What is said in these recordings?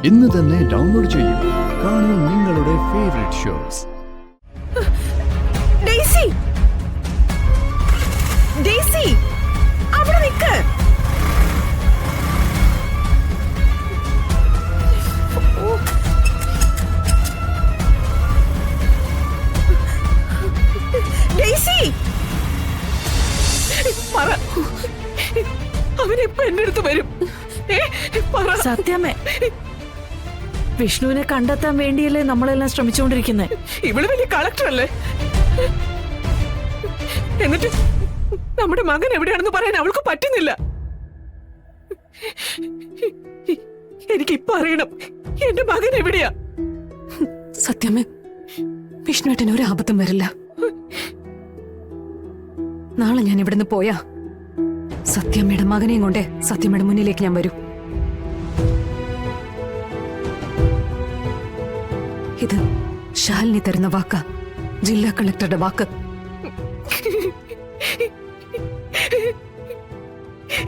ഇന്ന് തന്നെ ഡൗൺലോഡ് ചെയ്യൂ. കാണൂ നിങ്ങളുടെ ഫേവറേറ്റ് ഷോസ്. ഡെയ്സി, ഡെയ്സി, അവിടെ നിൽക്ക്. ഡെയ്സി, പറ, അവനെപ്പോ എന്റെ അടുത്ത് വരും? സത്യമേ, വിഷ്ണുവിനെ കണ്ടെത്താൻ വേണ്ടിയല്ലേ നമ്മളെല്ലാം ശ്രമിച്ചുകൊണ്ടിരിക്കുന്നത്. ഇവള് വലിയ കളക്ടർ അല്ലേ? എന്നിട്ട് നമ്മുടെ മകൻ എവിടെയാണെന്ന് പറയാൻ അവൾക്ക് പറ്റുന്നില്ല. എനിക്കിപ്പോ അറിയണം, എന്റെ മകൻ എവിടെയാ? സത്യമേ, വിഷ്ണുവേട്ടന് ഒരു ആപത്തും വരില്ല. നാളെ ഞാൻ ഇവിടുന്ന് പോയാ സത്യമ്മയുടെ മകനെയും കൊണ്ട് സത്യമ്മയുടെ മുന്നിലേക്ക് ഞാൻ വരും. ഇത് ശാലിനി തരുന്ന വാക്ക, ജില്ലാ കളക്ടറുടെ വാക്ക്.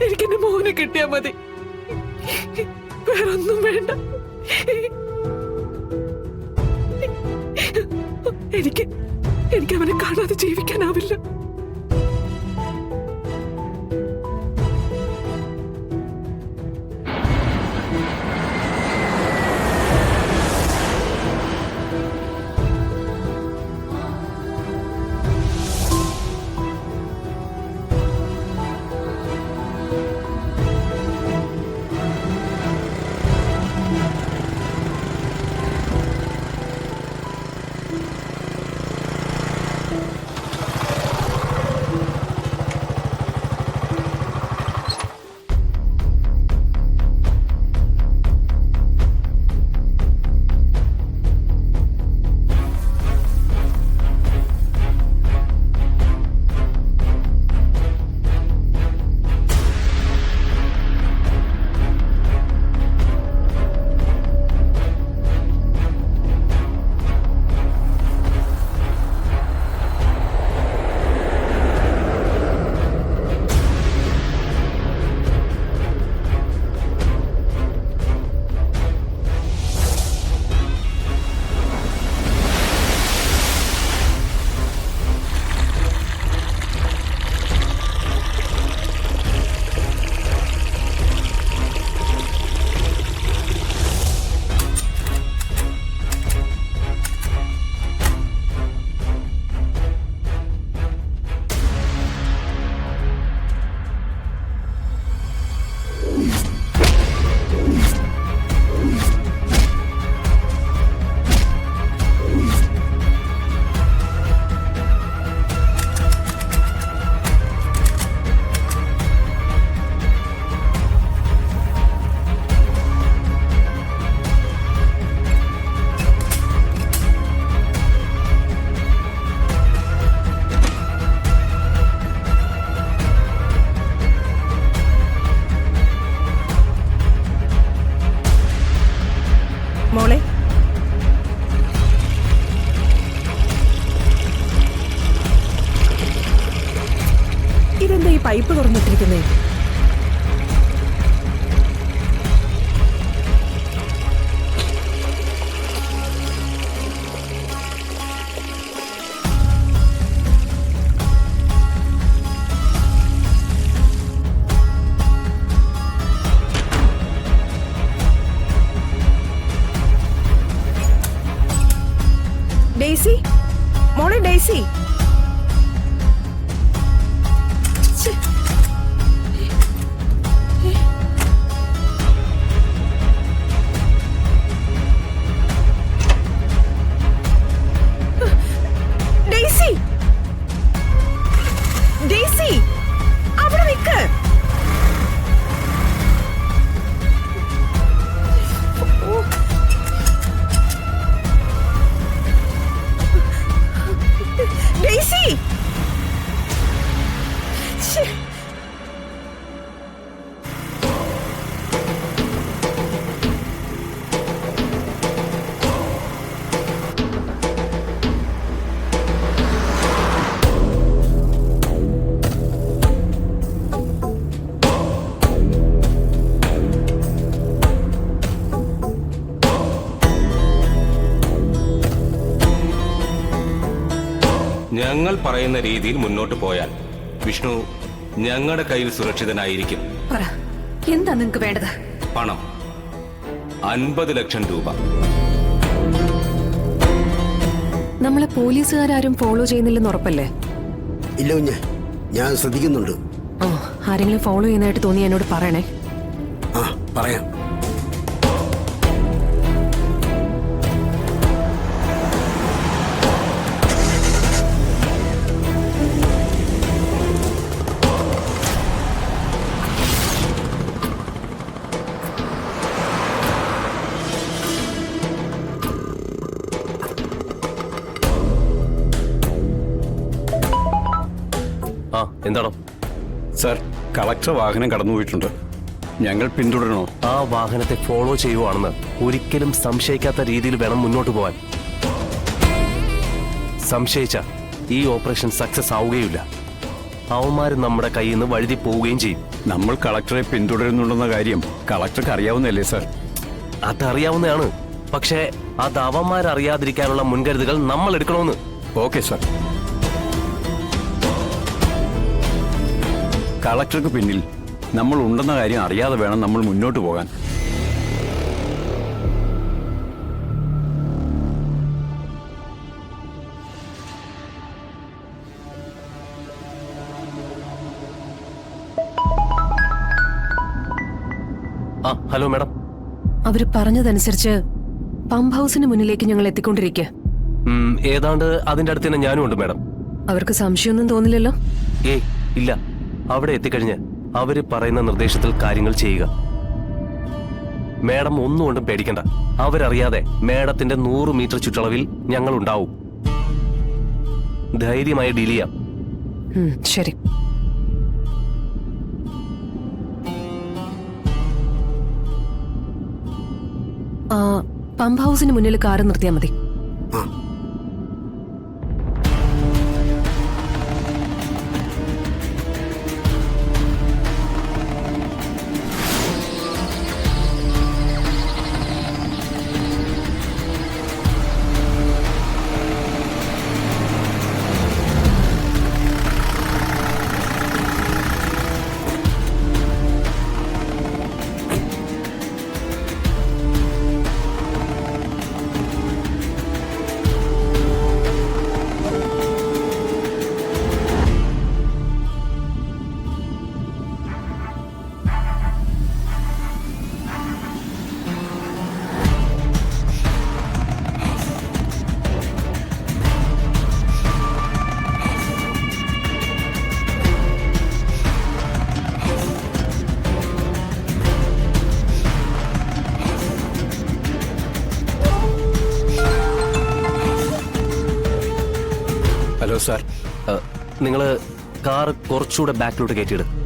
എനിക്കെന്റെ മോനെ കിട്ടിയാ മതി, വേറൊന്നും വേണ്ട. എനിക്ക് അവനെ കാണാതെ ജീവിക്കാനാവില്ല. മോളെ, ഇതെന്താ ഈ പൈപ്പ് തുറന്നിട്ടിരിക്കുന്നേ? ഡെയ്സി, മോളെ ഡെയ്സി. ഡെയ്സി, ഡെയ്സി, അവിടെ നിൽക്ക്. ഞങ്ങൾ പറയുന്ന രീതിയിൽ മുന്നോട്ട് പോയാൽ വിഷ്ണു ഞങ്ങളുടെ കയ്യിൽ സുരക്ഷിതനായിരിക്കും. പറ, എന്താ നിങ്ങക്ക് വേണ്ടത്? പണം 50 ലക്ഷം രൂപ. നമ്മളെ പോലീസുകാരും ഫോളോ ചെയ്യുന്നില്ലെന്ന് ഉറപ്പല്ലേ? ഇല്ല കുഞ്ഞെ, ഞാൻ ശ്രദ്ധിക്കുന്നുണ്ട്. ആ, ആരെങ്കിലും ഫോളോ ചെയ്യുന്നതായിട്ട് തോന്നി എന്നോട് പറയണേ. ആ, പറയാം. ആ, എന്താണോ? സർ, കളക്ടർ വാഹനം കടന്നുപോയിട്ടുണ്ട്. ഞങ്ങൾ പിന്തുടരണോ? ആ വാഹനത്തെ ഫോളോ ചെയ്യുവാണെന്ന് ഒരിക്കലും സംശയിക്കാത്ത രീതിയിൽ വേണം മുന്നോട്ട് പോവാൻ. സംശയിച്ച ഈ ഓപ്പറേഷൻ സക്സസ് ആവുകയില്ല. അവന്മാര് നമ്മുടെ കയ്യിൽ നിന്ന് വഴുതി പോവുകയും ചെയ്യും. നമ്മൾ കളക്ടറെ പിന്തുടരുന്നുണ്ടെന്ന കാര്യം കളക്ടർക്ക് അറിയാവുന്നതല്ലേ സർ? അതറിയാവുന്നതാണ്. പക്ഷേ അത് അവന്മാരറിയാതിരിക്കാനുള്ള മുൻകരുതലുകൾ നമ്മൾ എടുക്കണമെന്ന്. Okay sir. കളക്ടർക്ക് പിന്നിൽ നമ്മൾ ഉണ്ടെന്ന കാര്യം അറിയാതെ വേണം നമ്മൾ മുന്നോട്ട് പോകാൻ. ആ, ഹലോ മാഡം. അവര് പറഞ്ഞതനുസരിച്ച് പമ്പ് ഹൗസിന് മുന്നിലേക്ക് ഞങ്ങൾ എത്തിക്കൊണ്ടിരിക്കുക. ഏതാണ്ട് അതിന്റെ അടുത്ത് തന്നെ ഞാനും ഉണ്ട് മാഡം. അവർക്ക് സംശയമൊന്നും തോന്നില്ലല്ലോ? ഏയ് ഇല്ല. അവിടെ എത്തിക്കഴിഞ്ഞ് അവര് പറയുന്ന നിർദ്ദേശത്തിൽ കാര്യങ്ങൾ ചെയ്യുക. മാഡം ഒന്നുകൊണ്ടും പേടിക്കണ്ട. അവരറിയാതെ മാഡത്തിന്റെ 100 മീറ്റർ ചുറ്റളവിൽ ഞങ്ങൾ ഉണ്ടാവും. ധൈര്യമായി ഡീൽ ചെയ്യാം. ശരി. പമ്പ് ഹൗസിന് മുന്നിൽ കാറ് നിർത്തിയാൽ മതി. ആ, ഹലോ സാർ. നിങ്ങള് കാറ് കുറച്ചുകൂടെ ബാക്കിലോട്ട് കയറ്റിയിടും.